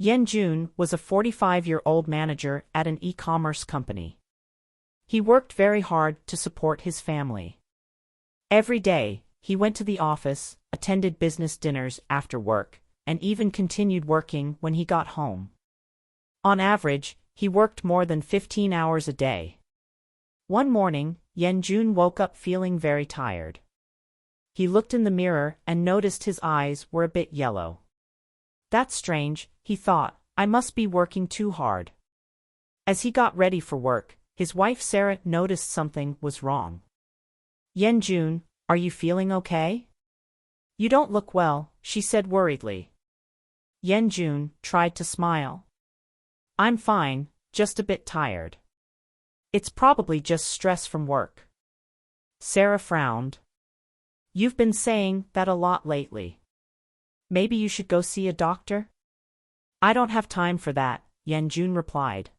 Jun was a 45-year-old manager at an e-commerce company. He worked very hard to support his family. Every day, he went to the office, attended business dinners after work, and even continued working when he got home. On average, he worked more than 15 hours a day. One morning, Jun woke up feeling very tired. He looked in the mirror and noticed his eyes were a bit yellow. That's strange, he thought, I must be working too hard. As he got ready for work, his wife Sarah noticed something was wrong. Jun, are you feeling okay? You don't look well, she said worriedly. Jun tried to smile. I'm fine, just a bit tired. It's probably just stress from work. Sarah frowned. You've been saying that a lot lately. Maybe you should go see a doctor? I don't have time for that, Jun replied.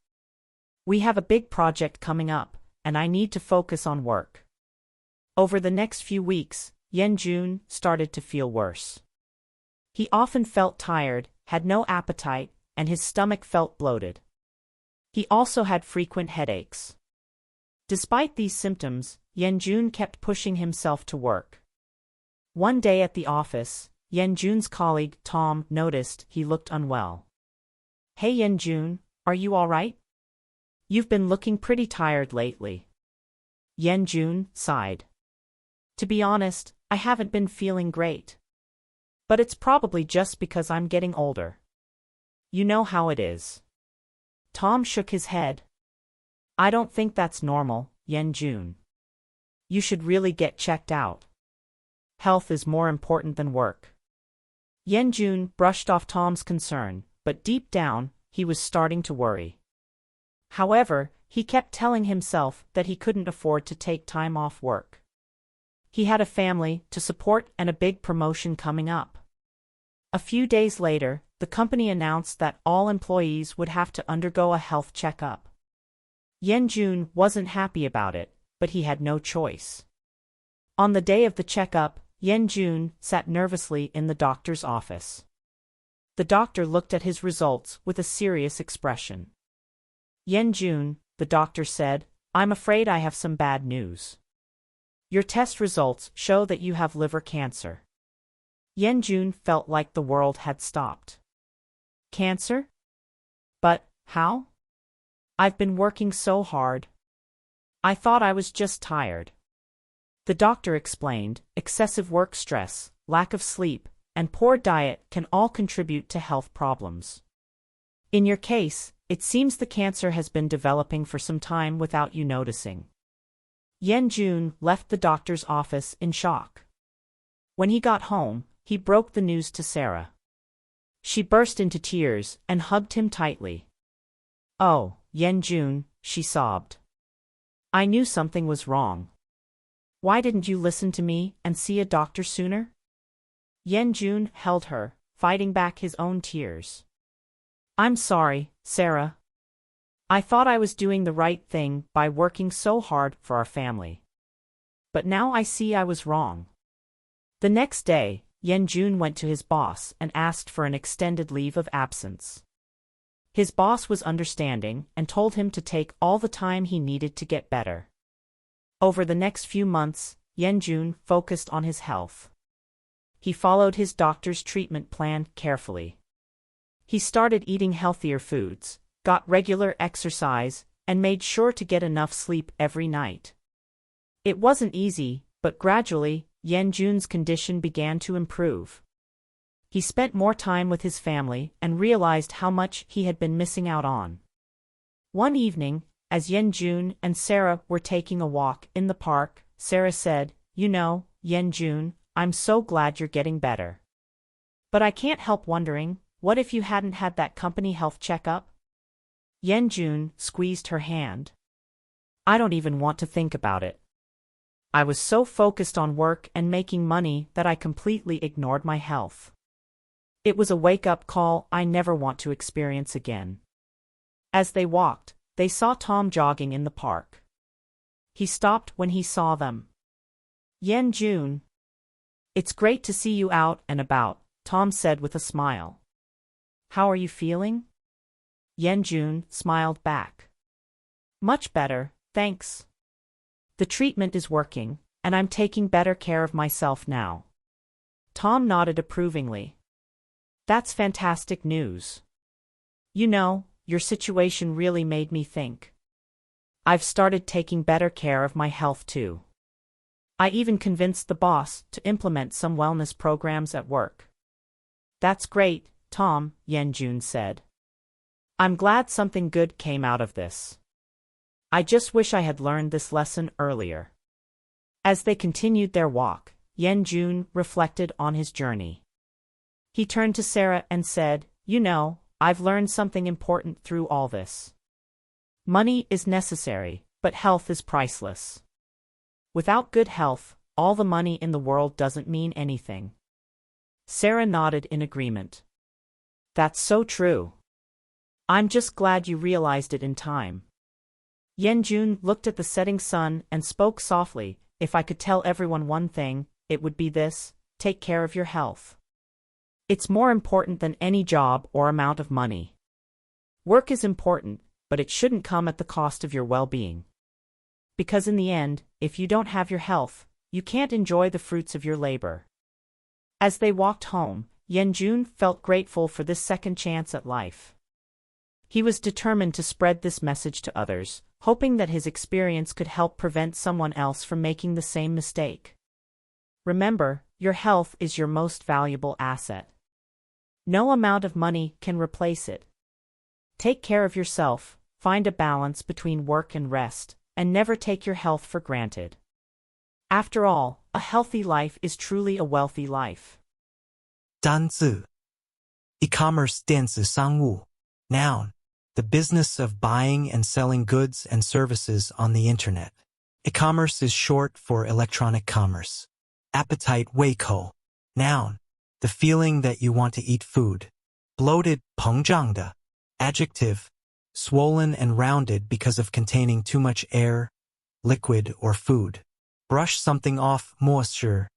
We have a big project coming up, and I need to focus on work. Over the next few weeks, Jun started to feel worse. He often felt tired, had no appetite, and his stomach felt bloated. He also had frequent headaches. Despite these symptoms, Jun kept pushing himself to work. One day at the office, Jun's colleague Tom noticed he looked unwell. Hey Jun, are you all right? You've been looking pretty tired lately. Jun sighed. To be honest, I haven't been feeling great. But it's probably just because I'm getting older. You know how it is. Tom shook his head. I don't think that's normal, Jun. You should really get checked out. Health is more important than work. Jun brushed off Tom's concern, but deep down, he was starting to worry. However, he kept telling himself that he couldn't afford to take time off work. He had a family to support and a big promotion coming up. A few days later, the company announced that all employees would have to undergo a health checkup. Jun wasn't happy about it, but he had no choice. On the day of the checkup, Jun sat nervously in the doctor's office. The doctor looked at his results with a serious expression. Jun, the doctor said, I'm afraid I have some bad news. Your test results show that you have liver cancer. Jun felt like the world had stopped. Cancer? But, how? I've been working so hard. I thought I was just tired. The doctor explained, excessive work stress, lack of sleep, and poor diet can all contribute to health problems. In your case, it seems the cancer has been developing for some time without you noticing. Jun left the doctor's office in shock. When he got home, he broke the news to Sarah. She burst into tears and hugged him tightly. Oh, Jun, she sobbed. I knew something was wrong. Why didn't you listen to me and see a doctor sooner? Jun held her, fighting back his own tears. I'm sorry, Sarah. I thought I was doing the right thing by working so hard for our family. But now I see I was wrong. The next day, Jun went to his boss and asked for an extended leave of absence. His boss was understanding and told him to take all the time he needed to get better. Over the next few months, Jun focused on his health. He followed his doctor's treatment plan carefully. He started eating healthier foods, got regular exercise, and made sure to get enough sleep every night. It wasn't easy, but gradually, Jun's condition began to improve. He spent more time with his family and realized how much he had been missing out on. One evening, as Jun and Sarah were taking a walk in the park, Sarah said, You know, Jun, I'm so glad you're getting better. But I can't help wondering, what if you hadn't had that company health checkup? Jun squeezed her hand. I don't even want to think about it. I was so focused on work and making money that I completely ignored my health. It was a wake-up call I never want to experience again. As they walked, they saw Tom jogging in the park. He stopped when he saw them. Jun. It's great to see you out and about, Tom said with a smile. how are you feeling? Yenjun smiled back. Much better, thanks. The treatment is working, and I'm taking better care of myself now. Tom nodded approvingly. That's fantastic news. You know, your situation really made me think. I've started taking better care of my health too. I even convinced the boss to implement some wellness programs at work. That's great, Tom, Yenjun said. I'm glad something good came out of this. I just wish I had learned this lesson earlier. As they continued their walk, Yenjun reflected on his journey. He turned to Sarah and said, You know, I've learned something important through all this. Money is necessary, but health is priceless. Without good health, all the money in the world doesn't mean anything. Sarah nodded in agreement. That's so true. I'm just glad you realized it in time. Yenjun looked at the setting sun and spoke softly. If I could tell everyone one thing, it would be this: take care of your health. It's more important than any job or amount of money. Work is important, but it shouldn't come at the cost of your well-being. Because in the end, if you don't have your health, you can't enjoy the fruits of your labor. As they walked home, Yenjun felt grateful for this second chance at life. He was determined to spread this message to others, hoping that his experience could help prevent someone else from making the same mistake. Remember, your health is your most valuable asset. No amount of money can replace it. Take care of yourself, find a balance between work and rest, and never take your health for granted. After all, a healthy life is truly a wealthy life. 单字 E-commerce 电子商务 Noun The business of buying and selling goods and services on the internet. E-commerce is short for electronic commerce. Appetite 胃口 Noun The feeling that you want to eat food. Bloated 膨胀的 Adjective Swollen and rounded because of containing too much air, liquid, or food. Brush something off moisture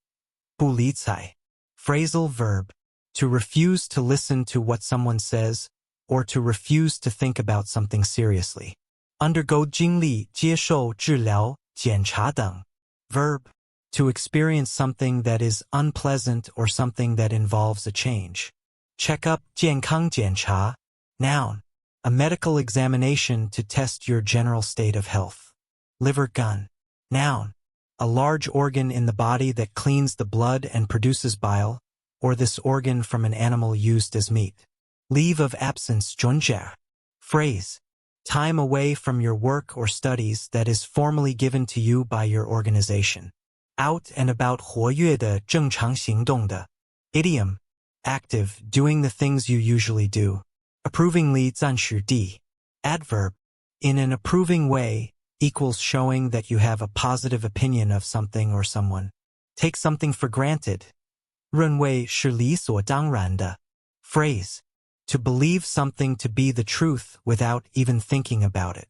不理睬 Phrasal verb To refuse to listen to what someone says, or to refuse to think about something seriously. Undergo 经历接受治疗检查等 Verb To experience something that is unpleasant or something that involves a change. Check up 健康检查 Noun A medical examination to test your general state of health. Liver gun Noun A large organ in the body that cleans the blood and produces bile, or this organ from an animal used as meat. Leave of absence 准假 Phrase Time away from your work or studies that is formally given to you by your organization. Out and about 活跃的正常行动的 Idiom Active doing the things you usually do. Approvingly 赞许地 Adverb In an approving way equals showing that you have a positive opinion of something or someone. Take something for granted. 认为是理所当然的 Phrase To believe something to be the truth without even thinking about it.